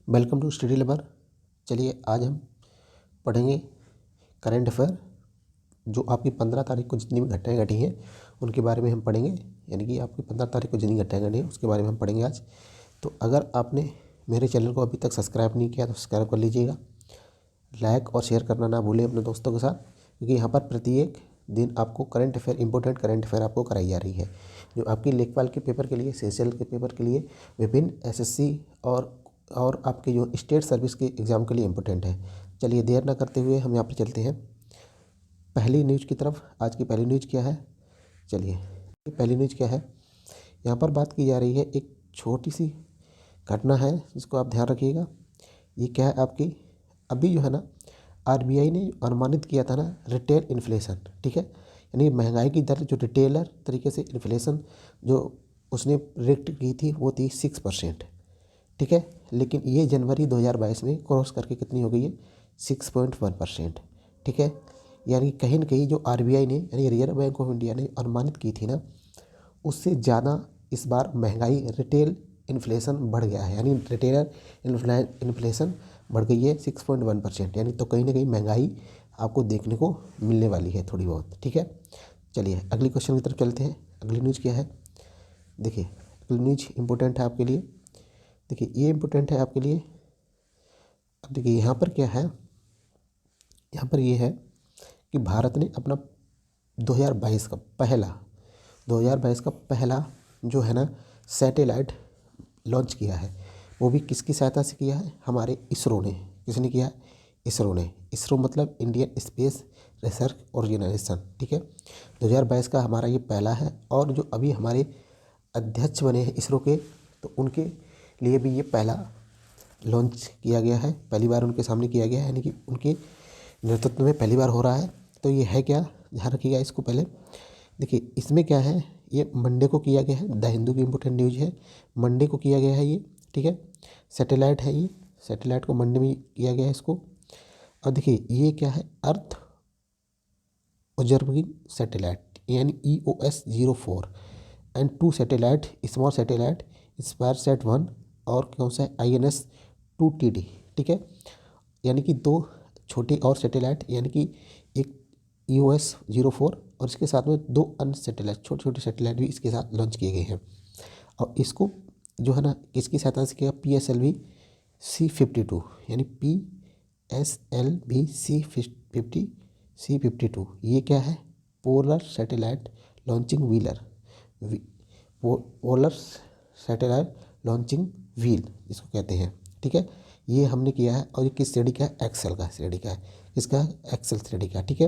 Welcome to study lover. चलिए आज हम पढ़ेंगे करंट अफेयर जो आपकी 15 तारीख को जितनी भी घटनाएं घटी हैं उनके बारे में हम पढ़ेंगे। यानी कि आपकी 15 तारीख को जितनी घटनाएं घटी हैं उसके बारे में हम पढ़ेंगे आज। तो अगर आपने मेरे चैनल को अभी तक सब्सक्राइब नहीं किया तो सब्सक्राइब कर लीजिएगा। लाइक और शेयर करना ना भूलें अपने दोस्तों के साथ, क्योंकि यहाँ पर प्रत्येक दिन आपको current affair, important current affair आपको कराई जा रही है, जो आपकी लेखपाल के पेपर के लिए, सेशनल के पेपर के लिए, विभिन्न एसएससी और आपके जो स्टेट सर्विस के एग्ज़ाम के लिए इम्पोर्टेंट है। चलिए देर ना करते हुए हम यहाँ पर चलते हैं पहली न्यूज़ की तरफ। आज की पहली न्यूज़ क्या है? चलिए पहली न्यूज़ क्या है, यहाँ पर बात की जा रही है एक छोटी सी घटना है जिसको आप ध्यान रखिएगा। ये क्या है आपकी, अभी जो है ना आरबीआई ने अनुमानित किया था ना रिटेल इन्फ्लेशन, ठीक है, यानी महंगाई की दर जो रिटेलर तरीके से इन्फ्लेशन जो उसने प्रेडिक्ट की थी वो थी 6%, ठीक है। लेकिन ये जनवरी 2022 में क्रॉस करके कितनी हो गई है? 6.1%, ठीक है। यानी कहीं ना कहीं जो आरबीआई ने यानी रिजर्व बैंक ऑफ इंडिया ने अनुमानित की थी ना, उससे ज़्यादा इस बार महंगाई रिटेल इन्फ्लेशन बढ़ गया है, यानी रिटेलर इन्फ्लेशन बढ़ गई है 6.1%। यानी तो कहीं ना कहीं महंगाई आपको देखने को मिलने वाली है थोड़ी बहुत, ठीक है। चलिए अगली क्वेश्चन की तरफ चलते हैं। अगली न्यूज़ क्या है? देखिए अगली न्यूज़ इंपॉर्टेंट है आपके लिए। देखिए ये इम्पोर्टेंट है आपके लिए। अब देखिए यहाँ पर क्या है, यहाँ पर ये है कि भारत ने अपना 2022 का पहला जो है ना सैटेलाइट लॉन्च किया है। वो भी किसकी सहायता से किया है? हमारे इसरो ने। किसने किया है? इसरो ने। इसरो मतलब इंडियन स्पेस रिसर्च ऑर्गेनाइजेशन, ठीक है। 2022 का हमारा ये पहला है, और जो अभी हमारे अध्यक्ष बने हैं इसरो के, तो उनके लिए भी ये पहला लॉन्च किया गया है, पहली बार उनके सामने किया गया है, यानी कि उनके नेतृत्व में पहली बार हो रहा है। तो ये है क्या, ध्यान रखिएगा इसको पहले। देखिए इसमें क्या है, ये मंडे को किया गया है, द हिंदू की इम्पोर्टेंट न्यूज़ है, मंडे को किया गया है ये, ठीक है। सैटेलाइट है ये, सैटेलाइट को मंडे में किया गया है इसको। और देखिए ये क्या है, अर्थ ऑब्जर्विंग सैटेलाइट यानी EOS-04 and 2 satellite, small satellite InspireSat-1 और कौन सा है INS-2TD, ठीक है। यानी कि 2 छोटे और सैटेलाइट, यानी कि एक EOS-04 और इसके साथ में 2 अन्य सैटेलाइट, छोटे छोटे सैटेलाइट भी इसके साथ लॉन्च किए गए हैं। और इसको जो है ना किसकी सहायता से किया? PSLV C-52, यानी PSLV C-52। ये क्या है? Polar satellite launching wheeler, polar satellite launching wheel इसको कहते हैं, ठीक है। ये हमने किया है, और ये किस श्रेणी का है? एक्सेल का श्रेणी का है। इसका एक्सेल श्रेणी का, ठीक है।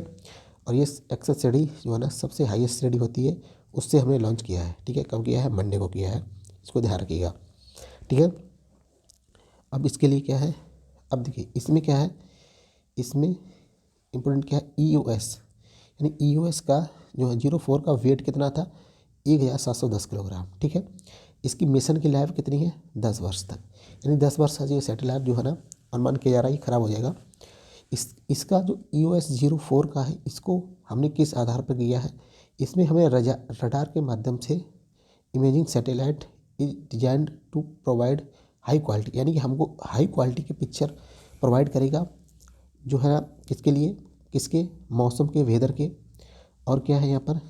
और ये एक्सेल श्रेणी जो है ना सबसे हाईएस्ट श्रेणी होती है, उससे हमने लॉन्च किया है, ठीक है। कब किया है? मंडे को किया है, इसको ध्यान रखिएगा, ठीक है। अब इसके लिए क्या है, अब देखिए इसमें क्या है, इसमें इम्पोर्टेंट क्या है? EOS, यानी EOS का जो है 04 का वेट कितना था? 1710 किलोग्राम, ठीक है। इसकी मिशन की लाइफ कितनी है? 10 वर्ष तक, यानी 10 वर्ष का ये सैटेलाइट जो है ना अनुमान किया जा रहा है ख़राब हो जाएगा। इसका जो EOS-04 का है, इसको हमने किस आधार पर किया है? इसमें हमें रडार के माध्यम से imaging satellite is designed to provide high quality, यानी कि हमको हाई क्वालिटी की पिक्चर प्रोवाइड करेगा, जो है ना किसके लिए? किसके? मौसम के, वेदर के, और क्या है यहाँ पर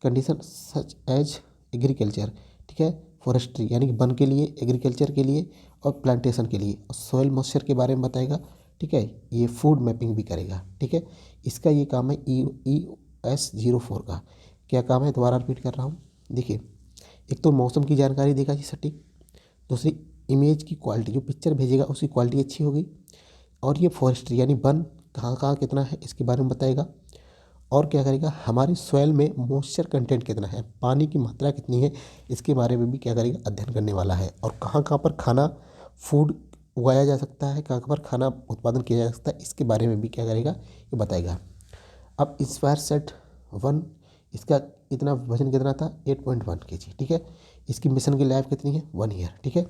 कंडीशन सच एज एग्रीकल्चर, ठीक है, फॉरेस्ट्री यानी कि वन के लिए, एग्रीकल्चर के लिए और प्लांटेशन के लिए, और सॉइल मॉइस्चर के बारे में बताएगा, ठीक है। ये फूड मैपिंग भी करेगा, ठीक है। इसका ये काम है EOS-04 का। क्या काम है? दोबारा रिपीट कर रहा हूँ। देखिए एक तो मौसम की जानकारी देगा जी सटीक, दूसरी इमेज की क्वालिटी, जो पिक्चर भेजेगा उसकी क्वालिटी अच्छी होगी, और ये फॉरेस्ट्री यानी वन कहाँ कहाँ कितना है इसके बारे में बताएगा, और क्या करेगा? हमारी सॉइल में मॉइस्चर कंटेंट कितना है, पानी की मात्रा कितनी है, इसके बारे में भी क्या करेगा? अध्ययन करने वाला है। और कहाँ कहाँ पर खाना फूड उगाया जा सकता है, कहाँ कहाँ पर खाना उत्पादन किया जा सकता है, इसके बारे में भी क्या करेगा? ये बताएगा। अब InspireSat-1, इसका इतना वजन कितना था? 8.1 kg, ठीक है। इसकी मिशन की लाइफ कितनी है? 1 ईयर, ठीक है।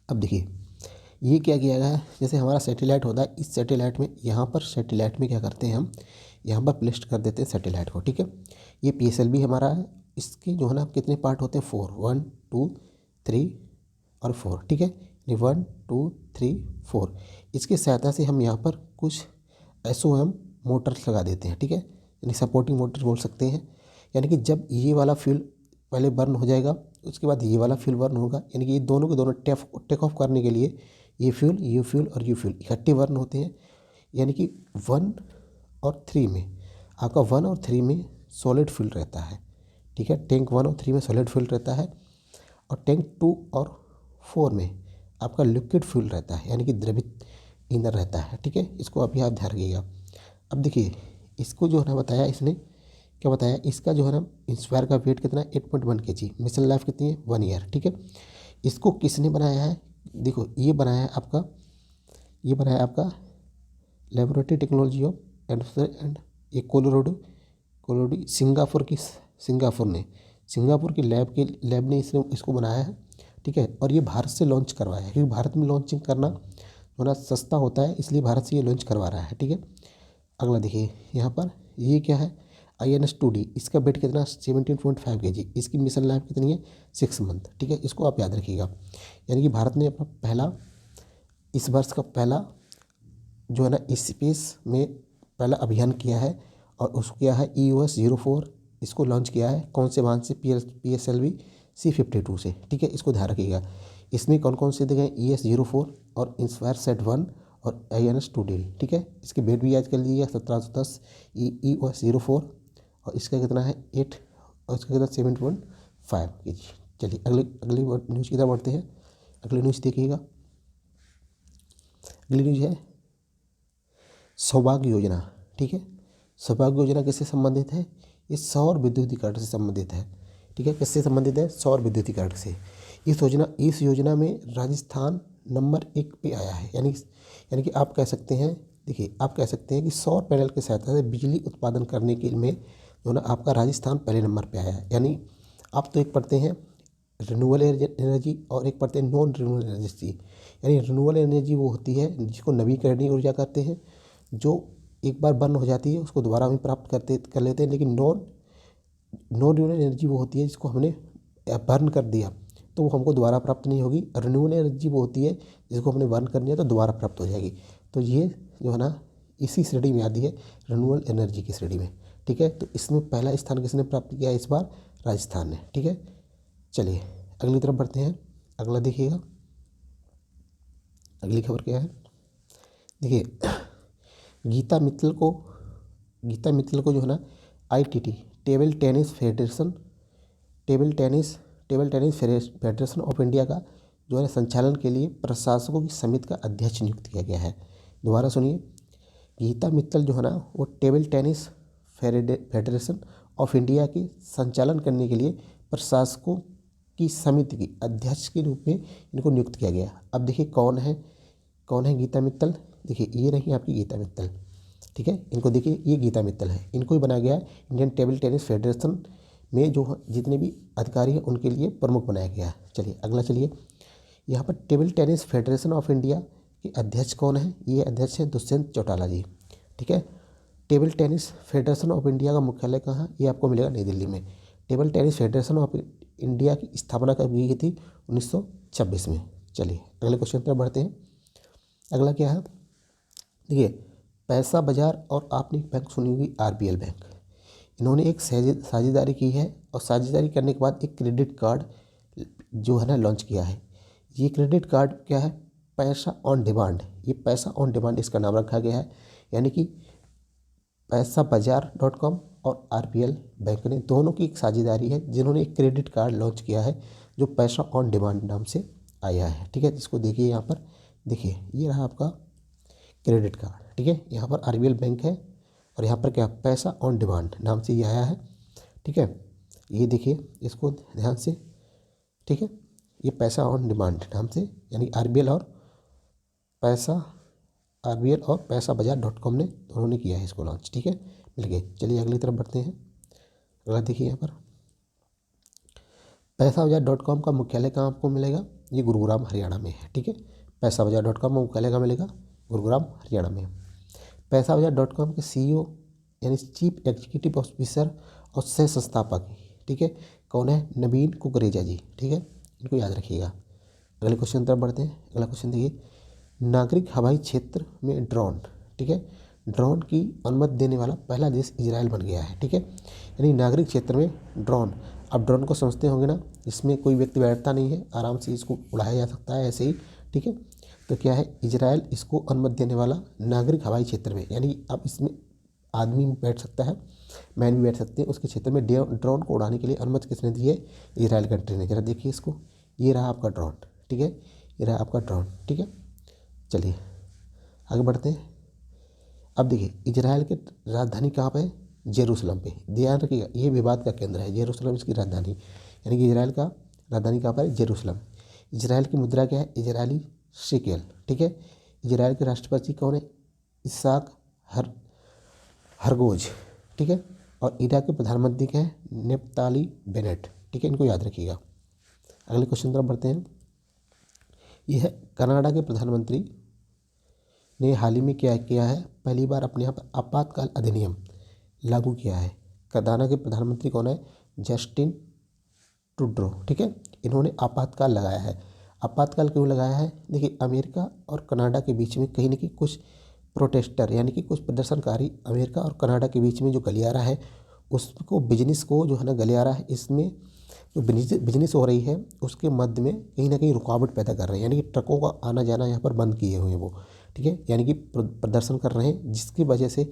अब देखिए ये क्या किया गया है, जैसे हमारा सैटेलाइट होता है, इस सैटेलाइट में, यहाँ पर सैटेलाइट में क्या करते हैं हम, यहाँ पर प्लेस कर देते हैं सैटेलाइट को, ठीक है। ये PSLV हमारा है, इसके जो है ना कितने पार्ट होते हैं? 4, 1 2 3 और 4, ठीक है। यानी 1 2 3 4। इसकी सहायता से हम यहाँ पर कुछ SOM मोटर्स लगा देते हैं, ठीक है, यानी सपोर्टिंग मोटर बोल सकते हैं। यानी कि जब ये वाला फ्यूल पहले बर्न हो जाएगा, उसके बाद ये वाला फ्यूल बर्न होगा, यानी कि ये दोनों के दोनों टेक ऑफ करने के लिए ये फ्यूल और ये फ्यूल इकट्ठे बर्न होते हैं। यानी कि 1 और 3 में आपका 1 और 3 में सॉलिड फ्यूल रहता है, ठीक है, टैंक 1 और 3 में सॉलिड फ्यूल रहता है, और टैंक 2 और 4 में आपका लिक्विड फ्यूल रहता है, यानी कि द्रवित ईंधन रहता है, ठीक है। इसको अभी आप ध्यान रखिएगा। अब देखिए इसको जो है ना बताया इसने, क्या बताया, इसका जो है ना इंस्पायर का वेट कितना है 8.1 kg, मिशन लाइफ कितनी है 1 ईयर, ठीक है। इसको किसने बनाया है, देखो ये बनाया है आपका लेबोरेटरी टेक्नोलॉजी ऑफ एंड ये कोलोराडो सिंगापुर की लैब ने इसको बनाया है, ठीक है। और ये भारत से लॉन्च करवाया है, क्योंकि भारत में लॉन्चिंग करना थोड़ा सस्ता होता है, इसलिए भारत से ये लॉन्च करवा रहा है, ठीक है। अगला देखिए यहाँ पर ये क्या है, INS-2D, इसका वेट कितना 17.5 kg, इसकी मिशन लाइफ कितनी है 6 मंथ, ठीक है। इसको आप याद रखिएगा। यानी कि भारत ने अपना पहला इस वर्ष का पहला जो है ना स्पेस में पहला अभियान किया है, और उसको किया है EOS-04, इसको लॉन्च किया है कौन से वाहन से, PSLV C-52 से, ठीक है। इसको ध्यान रखिएगा। इसमें कौन कौन से देंगे, ES-04 और INSPIRE-SAT-1 और INS-2D, ठीक है। इसके वेट भी याद कर लीजिए 1710 EOS-04, और इसका कितना है 8, और इसका कितना 7.5 kg। चलिए अगली न्यूज़ की तरफ बढ़ते हैं। अगली न्यूज़ देखिएगा। अगली न्यूज़ है सौभाग्य योजना, ठीक है। सौभाग्य योजना किससे संबंधित है, ये सौर विद्युतीकरण से संबंधित है, ठीक है। किससे संबंधित है, सौर विद्युतीकरण से। इस योजना में राजस्थान नंबर 1 पे आया है, यानी कि आप कह सकते हैं, देखिए आप कह सकते हैं कि सौर पैनल की सहायता से बिजली उत्पादन करने के में जो ना आपका राजस्थान पहले नंबर पे आया है। यानी आप तो एक पढ़ते हैं रिन्यूएबल एनर्जी और एक पढ़ते हैं नॉन रिन्यूएबल एनर्जी। यानी रिन्यूएबल एनर्जी वो होती है जिसको नवीकरणीय ऊर्जा कहते हैं, जो एक बार बर्न हो जाती है उसको दोबारा हम प्राप्त कर लेते हैं। लेकिन नॉन रिन्यूएबल एनर्जी वो होती है जिसको हमने बर्न कर दिया तो वो हमको दोबारा प्राप्त नहीं होगी। रिन्यूएबल एनर्जी वो होती है जिसको हमने बर्न कर दिया तो दोबारा प्राप्त हो जाएगी। तो ये जो है ना इसी श्रेणी में आती है, रिन्यूएबल एनर्जी की श्रेणी में, ठीक है। तो इसमें पहला स्थान किसने प्राप्त किया इस बार, राजस्थान ने, ठीक है। चलिए अगली तरफ बढ़ते हैं। अगला देखिएगा, अगली खबर क्या है, देखिए गीता मित्तल को जो है ना ITT table tennis federation of India का जो है संचालन के लिए प्रशासकों की समिति का अध्यक्ष नियुक्त किया गया है। दोबारा सुनिए, गीता मित्तल जो है ना वो table tennis federation of India के संचालन करने के लिए प्रशासकों की समिति की अध्यक्ष के रूप में इनको नियुक्त किया गया। अब देखिए कौन है गीता मित्तल, देखिए ये रही आपकी गीता मित्तल, ठीक है। इनको देखिए ये गीता मित्तल है, इनको ही बनाया गया है इंडियन टेबल टेनिस फेडरेशन में जो जितने भी अधिकारी हैं उनके लिए प्रमुख बनाया गया है। चलिए अगला, चलिए यहाँ पर table tennis federation of India के अध्यक्ष कौन है, ये अध्यक्ष है दुष्यंत चौटाला जी, ठीक है। Table tennis federation of India का मुख्यालय कहाँ है, ये आपको मिलेगा नई दिल्ली में। Table tennis federation of India की स्थापना कब की गई थी, 1926 में। चलिए अगले क्वेश्चन पर बढ़ते हैं। अगला क्या है, देखिए पैसा बाजार और आपने एक बैंक सुनी होगी RBL बैंक, इन्होंने एक साझेदारी की है, और साझेदारी करने के बाद एक क्रेडिट कार्ड जो है ना लॉन्च किया है। ये क्रेडिट कार्ड क्या है, पैसा ऑन डिमांड, ये पैसा ऑन डिमांड इसका नाम रखा गया है। यानी कि पैसाबाजार.com और RBL बैंक ने दोनों की एक साझेदारी है, जिन्होंने एक क्रेडिट कार्ड लॉन्च किया है जो पैसा ऑन डिमांड नाम से आया है, ठीक है। इसको देखिए यहाँ पर, देखिए ये रहा आपका क्रेडिट कार्ड, ठीक है। यहाँ पर RBL बैंक है और यहाँ पर क्या पैसा ऑन डिमांड नाम से ये आया है, ठीक है। ये देखिए इसको ध्यान से, ठीक है। ये पैसा ऑन डिमांड नाम से, यानी RBL और पैसाबाजार.com ने दोनों ने किया है इसको लॉन्च, ठीक है, मिल गए। चलिए अगली तरफ बढ़ते हैं। अगला देखिए यहाँ पर पैसाबाजार.com का मुख्यालय कहाँ आपको मिलेगा, ये गुरुग्राम हरियाणा में है, ठीक है। पैसाबाजार.com का मुख्यालय कहाँ मिलेगा, गुरुग्राम हरियाणा में। पैसाबाजार.com के CEO यानी चीफ एग्जीक्यूटिव ऑफिसर और सह संस्थापक, ठीक है, कौन है, नवीन कुकरेजा जी, ठीक है, इनको याद रखिएगा। अगले क्वेश्चन की तरफ बढ़ते हैं। अगला क्वेश्चन देखिए, नागरिक हवाई क्षेत्र में ड्रोन, ठीक है, ड्रोन की अनुमति देने वाला पहला देश इजराइल बन गया है। ठीक है, यानी नागरिक क्षेत्र में ड्रोन, अब ड्रोन को समझते होंगे ना, इसमें कोई व्यक्ति बैठता नहीं है, आराम से इसको उड़ाया जा सकता है ऐसे ही। ठीक है, तो क्या है, इजराइल इसको अनुमति देने वाला नागरिक हवाई क्षेत्र में, यानी अब इसमें आदमी भी बैठ सकता है, मैन भी बैठ सकते हैं, उसके क्षेत्र में ड्रोन को उड़ाने के लिए अनुमति किसने दी है, इजराइल कंट्री ने। जरा देखिए इसको, ये रहा आपका ड्रोन। ठीक है, ये रहा आपका ड्रोन। ठीक है, चलिए आगे बढ़ते हैं। अब देखिए, इजराइल की राजधानी कहाँ पे है, जेरूसलम पे। ध्यान रखिएगा, ये विवाद का केंद्र है, जेरूसलम इसकी राजधानी, यानी कि इजराइल का राजधानी कहाँ पर है, जेरूसलम। इजराइल की मुद्रा क्या है, इजरायली शेकेल। ठीक है, इजराइल के राष्ट्रपति कौन है, इसाक हरगोज। ठीक है, और इराक के प्रधानमंत्री क्या है, नेप्ताली बेनेट। ठीक है, इनको याद रखिएगा। अगले क्वेश्चन तरफ बढ़ते हैं। यह है, कनाडा के प्रधानमंत्री ने हाल ही में क्या किया है, पहली बार अपने यहाँ पर आपातकाल अधिनियम लागू किया है। कनाडा के प्रधानमंत्री कौन है, जस्टिन ट्रूडो। ठीक है, इन्होंने आपातकाल लगाया है। आपातकाल क्यों लगाया है, देखिए, अमेरिका और कनाडा के बीच में कहीं ना कहीं कुछ प्रोटेस्टर, यानी कि कुछ प्रदर्शनकारी अमेरिका और कनाडा के बीच में जो गलियारा है, उसको बिजनेस को जो है ना, गलियारा है, इसमें जो बिजनेस हो रही है उसके मध्य में कहीं ना कहीं रुकावट पैदा कर रहे हैं, यानी कि ट्रकों का आना जाना यहाँ पर बंद किए हुए हैं वो। ठीक है, यानी कि प्रदर्शन कर रहे हैं, जिसकी वजह से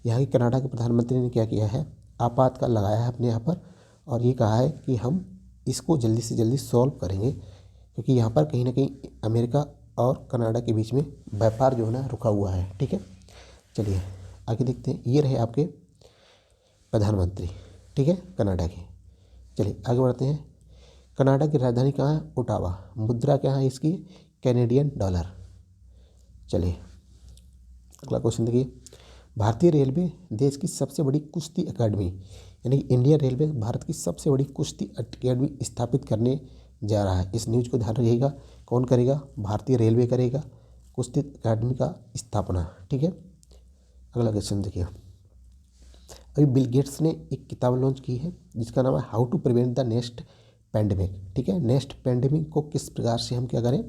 यहाँ की कनाडा के प्रधानमंत्री ने क्या किया है, आपातकाल लगाया है अपने यहाँ पर, और ये कहा है कि हम इसको जल्दी से जल्दी सॉल्व करेंगे, क्योंकि यहाँ पर कहीं ना कहीं अमेरिका और कनाडा के बीच में व्यापार जो है ना रुका हुआ है। ठीक है, चलिए आगे देखते हैं। ये रहे आपके प्रधानमंत्री, ठीक है, कनाडा के। चलिए आगे बढ़ते हैं। कनाडा की राजधानी कहाँ है, ओटावा। मुद्रा क्या है इसकी, कैनेडियन डॉलर। चलिए अगला क्वेश्चन देखिए, भारतीय रेलवे देश की सबसे बड़ी कुश्ती अकेडमी, यानी कि इंडियन रेलवे भारत की सबसे बड़ी कुश्ती अकेडमी स्थापित करने जा रहा है। इस न्यूज़ को ध्यान रखिएगा, कौन करेगा, भारतीय रेलवे करेगा कुश्ती अकेडमी का स्थापना। ठीक है, अगला क्वेश्चन देखिए, अभी बिल गेट्स ने एक किताब लॉन्च की है जिसका नाम है how to prevent the next pandemic. ठीक है, नेक्स्ट पैंडेमिक को किस प्रकार से हम क्या करें,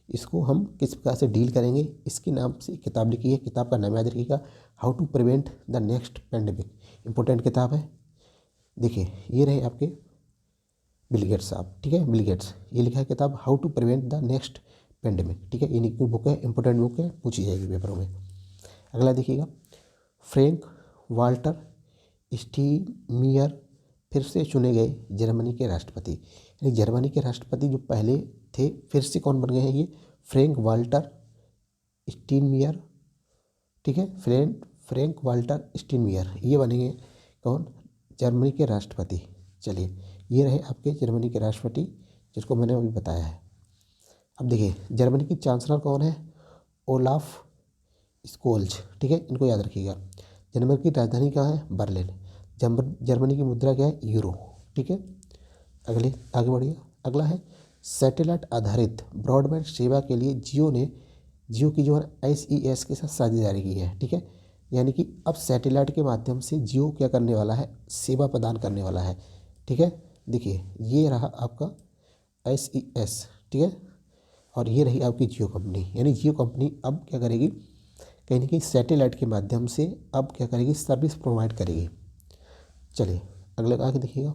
इसको हम किस प्रकार से डील करेंगे, इसके नाम से किताब लिखी है। किताब का नाम याद रखिएगा, how to prevent the next pandemic. Important किताब है। देखिए ये रहे आपके बिल गेट्स साहब। ठीक है, बिल गेट्स, ये लिखा है किताब how to prevent the next pandemic. ठीक है, इनकी बुक है, इंपॉर्टेंट बुक है, पूछी जाएगी पेपरों में। अगला देखिएगा, फ्रैंक वाल्टर स्टीनमियर फिर से चुने गए जर्मनी के राष्ट्रपति, यानी जर्मनी के राष्ट्रपति जो पहले थे फिर से कौन बन गए हैं, ये फ्रैंक वाल्टर स्टीनमियर। ठीक है, फ्रैंक वाल्टर स्टीनमियर, ये बनेंगे कौन, जर्मनी के राष्ट्रपति। चलिए ये रहे आपके जर्मनी के राष्ट्रपति जिसको मैंने अभी बताया है। अब देखिए, जर्मनी की चांसलर कौन है, ओलाफ स्कोल्ज। ठीक है, इनको याद रखिएगा। जर्मनी की राजधानी कहाँ है, बर्लिन। जर्मनी की मुद्रा क्या है, यूरो। ठीक है, अगले आगे बढ़िए। अगला है, सैटेलाइट आधारित ब्रॉडबैंड सेवा के लिए जियो की जो है SES के साथ साझेदारी की है। ठीक है, यानी कि अब सैटेलाइट के माध्यम से जियो क्या करने वाला है, सेवा प्रदान करने वाला है। ठीक है, देखिए ये रहा आपका SES। ठीक है, और ये रही आपकी जियो कंपनी, यानी जियो कंपनी अब क्या करेगी, कहीं ना कहीं सैटेलाइट के माध्यम से अब क्या करेगी, सर्विस प्रोवाइड करेगी। चलिए अगले आगे देखिएगा,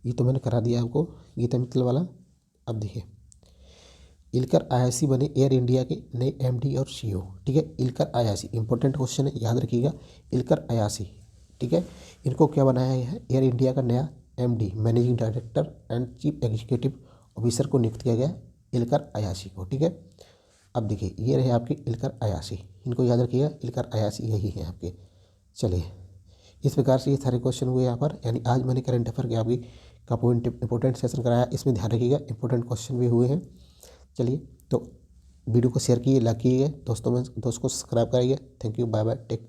ये तो मैंने करा दिया आपको गीता मित्तल वाला। अब देखिए, इल्कर अयाशी बने एयर इंडिया के नए MD और CEO। ठीक है, इल्कर अयाशी इंपॉर्टेंट क्वेश्चन है, याद रखिएगा, इल्कर अयाशी। ठीक है, इनको क्या बनाया है, एयर इंडिया का नया MD managing director and chief executive officer को नियुक्त किया गया, इल्कर अयाशी को। ठीक है, अब देखिए ये रहे आपके इल्कर अयाशी, इनको याद रखिएगा, इल्कर अयाशी यही है आपके। चलिए इस प्रकार से ये सारे क्वेश्चन हुए यहाँ पर, यानी आज मैंने करंट अफेयर के आपकी का पॉइंट इंपॉर्टेंट सेशन कराया, इसमें ध्यान रखिएगा इंपॉर्टेंट क्वेश्चन भी हुए हैं। चलिए तो वीडियो को शेयर कीजिए, लाइक कीजिए, दोस्तों को सब्सक्राइब कराइए। Thank you, bye bye, take